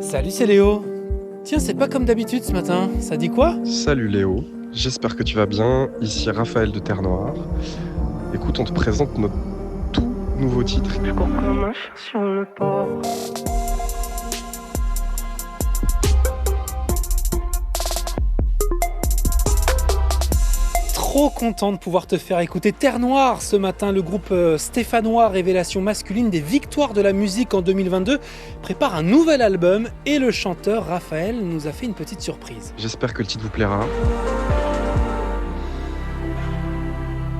Salut, c'est Léo. Tiens, c'est pas comme d'habitude ce matin. Ça dit quoi? Salut Léo, j'espère que tu vas bien. Ici Raphaël de Terre Noire. Écoute, on te présente notre tout nouveau titre. Je cours comme un chat sur le port. Trop content de pouvoir te faire écouter Terre Noire ce matin. Le groupe stéphanois Révélation masculine des victoires de la musique en 2022 prépare un nouvel album et le chanteur Raphaël nous a fait une petite surprise. J'espère que le titre vous plaira.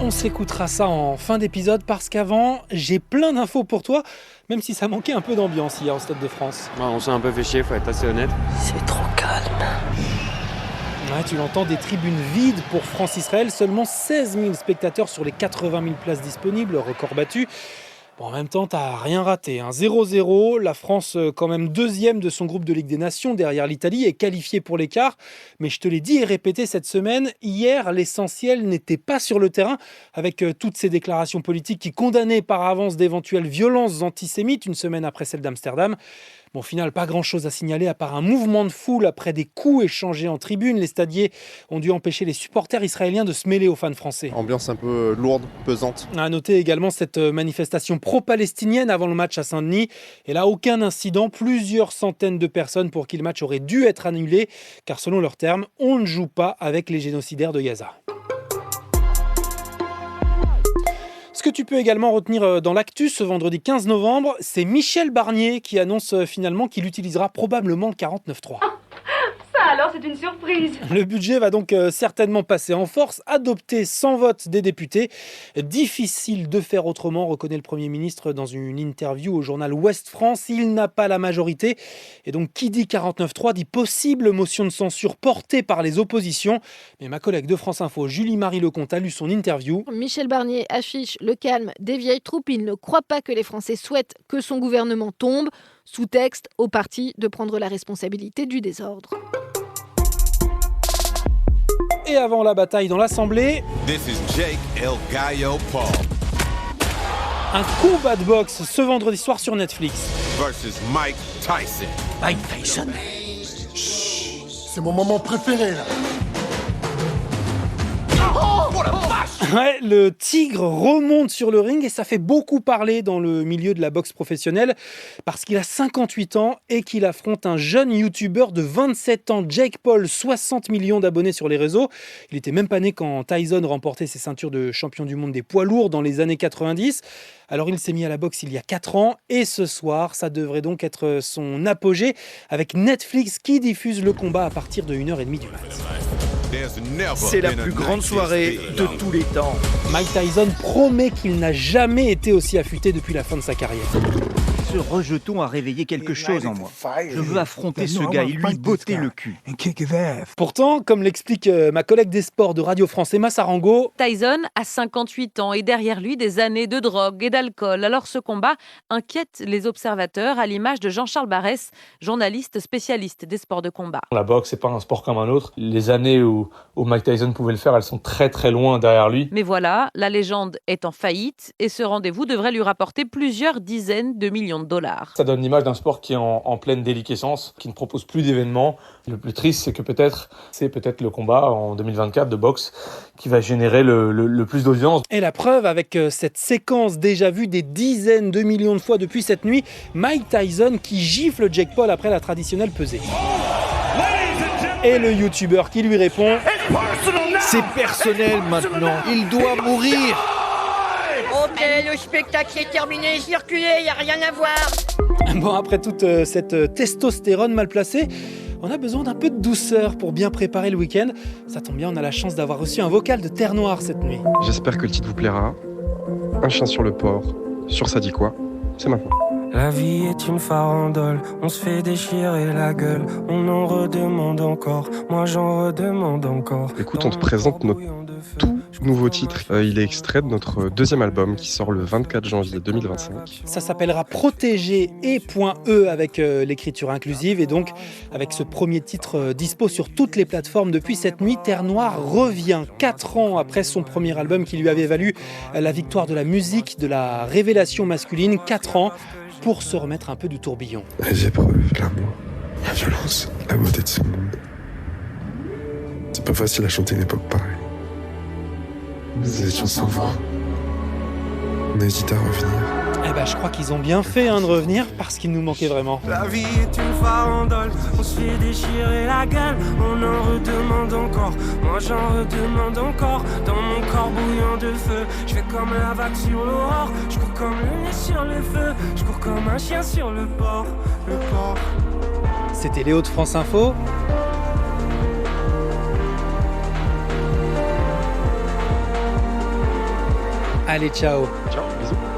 On s'écoutera ça en fin d'épisode parce qu'avant, j'ai plein d'infos pour toi, même si ça manquait un peu d'ambiance hier au Stade de France. On s'est un peu fait chier, faut être assez honnête. C'est trop calme. Ouais, tu l'entends, des tribunes vides pour France-Israël, seulement 16 000 spectateurs sur les 80 000 places disponibles, record battu. Bon, en même temps, t'as rien raté, 0-0, la France quand même deuxième de son groupe de Ligue des Nations derrière l'Italie est qualifiée pour l'écart. Mais je te l'ai dit et répété cette semaine, hier l'essentiel n'était pas sur le terrain avec toutes ces déclarations politiques qui condamnaient par avance d'éventuelles violences antisémites une semaine après celle d'Amsterdam. Bon, au final, pas grand-chose à signaler à part un mouvement de foule après des coups échangés en tribune. Les stadiers ont dû empêcher les supporters israéliens de se mêler aux fans français. Ambiance un peu lourde, pesante. À noter également cette manifestation pro-palestinienne avant le match à Saint-Denis. Et là, aucun incident, plusieurs centaines de personnes pour qui le match aurait dû être annulé. Car selon leurs termes, on ne joue pas avec les génocidaires de Gaza. Ce que tu peux également retenir dans l'actu ce vendredi 15 novembre, c'est Michel Barnier qui annonce finalement qu'il utilisera probablement le 49.3. Ça alors, c'est une surprise. Le budget va donc certainement passer en force, adopté sans vote des députés. Difficile de faire autrement, reconnaît le Premier ministre dans une interview au journal Ouest France. Il n'a pas la majorité. Et donc, qui dit 49.3 dit possible motion de censure portée par les oppositions. Mais ma collègue de France Info, Julie-Marie Lecomte, a lu son interview. Michel Barnier affiche le calme des vieilles troupes. Il ne croit pas que les Français souhaitent que son gouvernement tombe. Sous-texte, au parti de prendre la responsabilité du désordre. Et avant la bataille dans l'Assemblée, This is Jake El Gallo Paul un combat de boxe ce vendredi soir sur Netflix. versus Mike Tyson. Mike Tyson. Chut, c'est mon moment préféré là. Ouais, le tigre remonte sur le ring et ça fait beaucoup parler dans le milieu de la boxe professionnelle parce qu'il a 58 ans et qu'il affronte un jeune youtubeur de 27 ans, Jake Paul, 60 millions d'abonnés sur les réseaux. Il était même pas né quand Tyson remportait ses ceintures de champion du monde des poids lourds dans les années 90. Alors il s'est mis à la boxe il y a 4 ans et ce soir, ça devrait donc être son apogée avec Netflix qui diffuse le combat à partir de 1h30 du mat. C'est la plus grande soirée de tous les temps. Mike Tyson promet qu'il n'a jamais été aussi affûté depuis la fin de sa carrière. Ce rejeton a réveillé quelque chose en moi. Je veux affronter ce gars et lui botter le cul. Pourtant, comme l'explique ma collègue des sports de Radio France, Emma Sarango, Tyson a 58 ans et derrière lui des années de drogue et d'alcool. Alors ce combat inquiète les observateurs à l'image de Jean-Charles Barès, journaliste spécialiste des sports de combat. La boxe, c'est pas un sport comme un autre. Les années où Mike Tyson pouvait le faire, elles sont très très loin derrière lui. Mais voilà, la légende est en faillite et ce rendez-vous devrait lui rapporter plusieurs dizaines de millions de dollars. Ça donne l'image d'un sport qui est en pleine déliquescence, qui ne propose plus d'événements. Le plus triste, c'est que c'est peut-être le combat en 2024 de boxe qui va générer le plus d'audience. Et la preuve avec cette séquence déjà vue des dizaines de millions de fois depuis cette nuit, Mike Tyson qui gifle Jake Paul après la traditionnelle pesée. Et le youtubeur qui lui répond: C'est personnel maintenant. Il doit mourir. Ok, le spectacle est terminé, circulez, y a rien à voir. Bon, après toute cette testostérone mal placée, on a besoin d'un peu de douceur pour bien préparer le week-end. Ça tombe bien, on a la chance d'avoir reçu un vocal de Terre Noire cette nuit. J'espère que le titre vous plaira. Un chien sur le port. Sur ça dit quoi? C'est maintenant. La vie est une farandole, on se fait déchirer la gueule, on en redemande encore, moi j'en redemande encore. Écoute, on te présente notre tout nouveau titre. Il est extrait de notre deuxième album qui sort le 24 janvier 2025. Ça s'appellera Protégé et .e avec l'écriture inclusive et donc avec ce premier titre dispo sur toutes les plateformes depuis cette nuit, Terre Noire revient 4 ans après son premier album qui lui avait valu la victoire de la musique, de la révélation masculine, 4 ans pour se remettre un peu du tourbillon. Les épreuves, l'amour, La violence, la beauté de ce monde. C'est pas facile à chanter une époque pareille. Nous étions sans voix. On a hésité à revenir. Eh ben, je crois qu'ils ont bien fait de revenir parce qu'il nous manquait vraiment. La vie est une farandole, on se fait déchirer la gueule, on en redemande encore, moi j'en redemande encore, dans mon corps bouillant de feu, je fais comme la vague sur l'aurore, je cours comme le nez sur le feu, je cours comme un chien sur le port, le port. C'était Léo de France Info. Allez, ciao. Ciao, bisous.